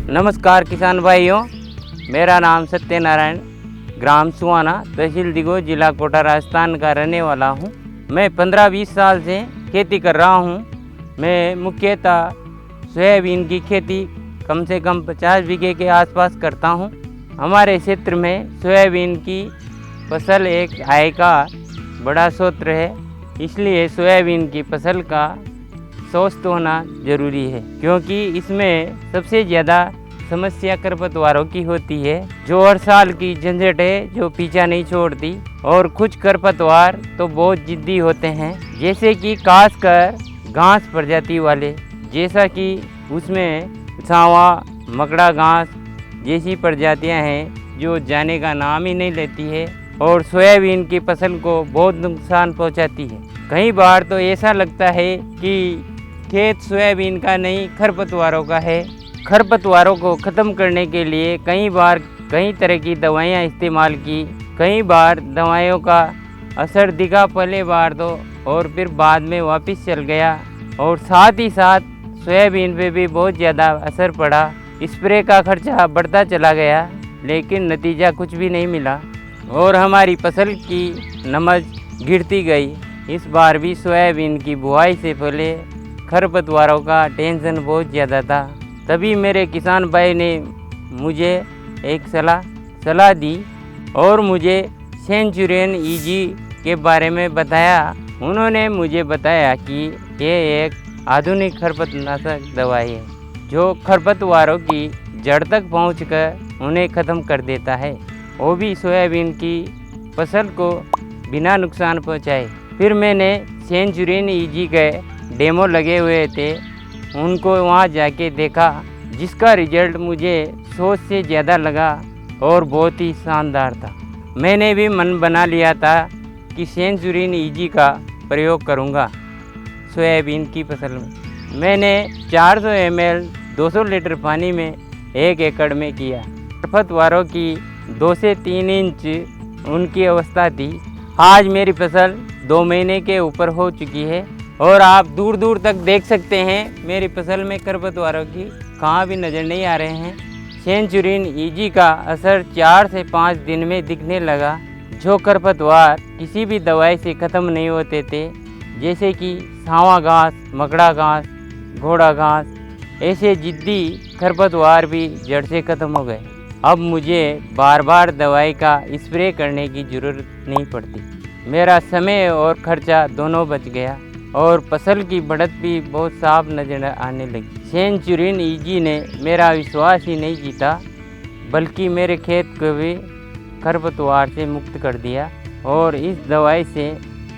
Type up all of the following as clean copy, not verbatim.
नमस्कार किसान भाइयों, मेरा नाम सत्यनारायण, ग्राम सुहाना, तहसील दिगो, जिला कोटा, राजस्थान का रहने वाला हूँ। मैं 15-20 साल से खेती कर रहा हूँ। मैं मुख्यतः सोयाबीन की खेती कम से कम 50 बीघे के आसपास करता हूँ। हमारे क्षेत्र में सोयाबीन की फसल एक आय का बड़ा स्रोत है, इसलिए सोयाबीन की फसल का स्वस्थ होना ज़रूरी है, क्योंकि इसमें सबसे ज़्यादा समस्या खरपतवारों की होती है, जो हर साल की झंझट है, जो पीछा नहीं छोड़ती। और कुछ खरपतवार तो बहुत जिद्दी होते हैं, जैसे कि खासकर घास प्रजाति वाले, जैसा कि उसमें सांवा, मकड़ा घास जैसी प्रजातियां हैं जो जाने का नाम ही नहीं लेती है और सोयाबीन की फसल को बहुत नुकसान पहुंचाती है। कई बार तो ऐसा लगता है कि खेत सोयाबीन का नहीं, खरपतवारों का है। खरपतवारों को ख़त्म करने के लिए कई बार कई तरह की दवाइयाँ इस्तेमाल की। कई बार दवाइयों का असर दिखा पहले बार तो, और फिर बाद में वापस चल गया, और साथ ही साथ सोयाबीन पे भी बहुत ज़्यादा असर पड़ा। स्प्रे का खर्चा बढ़ता चला गया, लेकिन नतीजा कुछ भी नहीं मिला और हमारी फसल की नमज गिरती गई। इस बार भी सोयाबीन की बुआई से पहले खरपतवारों का टेंशन बहुत ज़्यादा था। तभी मेरे किसान भाई ने मुझे एक सलाह दी और मुझे सेंचुरियन ईजी के बारे में बताया। उन्होंने मुझे बताया कि ये एक आधुनिक खरपतनाशक दवाई है, जो खरपतवारों की जड़ तक पहुंचकर उन्हें ख़त्म कर देता है, वो भी सोयाबीन की फसल को बिना नुकसान पहुंचाए। फिर मैंने सेंचुरियन ईजी के डेमो लगे हुए थे, उनको वहां जाके देखा, जिसका रिजल्ट मुझे सोच से ज़्यादा लगा और बहुत ही शानदार था। मैंने भी मन बना लिया था कि सेंचुरियन ईजी का प्रयोग करूंगा सोयाबीन की फसल में। मैंने 400 ml 200 लीटर पानी में 1 एकड़ में किया। खरपतवारों की 2 से 3 इंच उनकी अवस्था थी। आज मेरी फसल 2 महीने के ऊपर हो चुकी है और आप दूर दूर तक देख सकते हैं मेरी फसल में खरपतवारों की कहाँ भी नज़र नहीं आ रहे हैं। सेंचुरियन ईजी का असर 4 से 5 दिन में दिखने लगा। जो खरपतवार किसी भी दवाई से ख़त्म नहीं होते थे, जैसे कि सांवा घास, मकड़ा घास, घोड़ा घास, ऐसे जिद्दी खरपतवार भी जड़ से ख़त्म हो गए। अब मुझे बार बार दवाई का स्प्रे करने की ज़रूरत नहीं पड़ती। मेरा समय और खर्चा दोनों बच गया और फसल की बढ़त भी बहुत साफ नजर आने लगी। सेंचुरियन ईजी ने मेरा विश्वास ही नहीं जीता, बल्कि मेरे खेत को भी खरपतवार से मुक्त कर दिया और इस दवाई से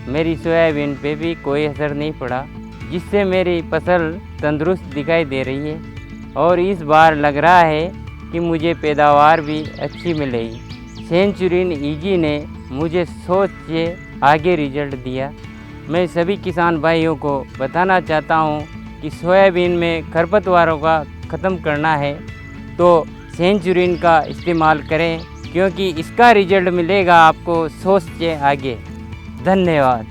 मेरी सोयाबीन पे भी कोई असर नहीं पड़ा, जिससे मेरी फसल तंदुरुस्त दिखाई दे रही है और इस बार लग रहा है कि मुझे पैदावार भी अच्छी मिलेगी। सेंचुरियन ईजी ने मुझे सोच से आगे रिजल्ट दिया। मैं सभी किसान भाइयों को बताना चाहता हूं कि सोयाबीन में खरपतवारों का ख़त्म करना है तो सेंचुरियन का इस्तेमाल करें, क्योंकि इसका रिजल्ट मिलेगा आपको सोच से आगे। धन्यवाद।